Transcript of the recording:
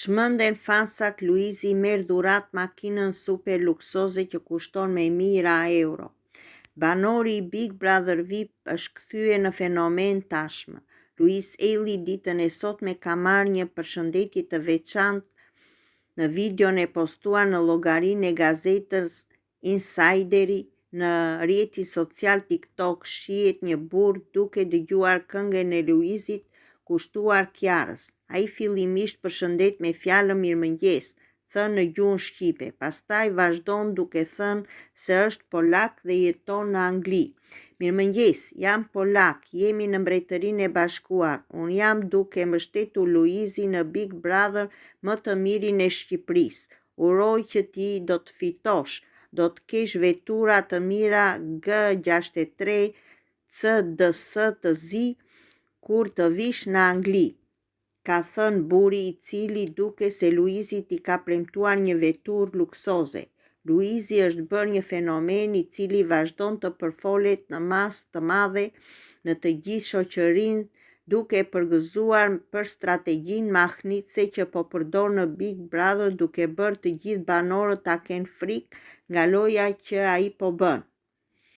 Çmenden fansat Luizi merr durat makinën super luksoze që kushton me mijëra euro. Banori i Big Brother VIP është kthye në fenomen tashmë. Luis Eli ditën e sotme ka marrë një përshëndetje të veçantë në videon e postuar në llogarinë e gazetës Insideri në rrjetin social TikTok. Shihet një burr duke dëgjuar këngën e Luisit kushtuar Kiarës. Ai fillimisht përshëndet me fjalën mirëmëngjes, thënë në gjuhën shqipe. Pastaj vazhdon duke thënë se është polak dhe jeton në Angli. Mirëmëngjes, jam polak, jemi në Mbretërinë e Bashkuar. Unë jam duke mbështetur Luizin në Big Brother, më të mirin e Shqipërisë. Uroj që ti do të fitosh, do të kesh vetura të mira G63 CDS të zi kur të vish në Angli, ka thënë burri, i cili duke se Luizit i ka premtuar një veturë luksoze. Luizi është bërë një fenomen i cili vazhdon të përfolet në masë të madhe në të gjithë shoqërinë, duke përgëzuar për strategjinë mahnitse që po përdor në Big Brother, duke bërë të gjithë banorët ta kenë frikë nga loja që ai po bën.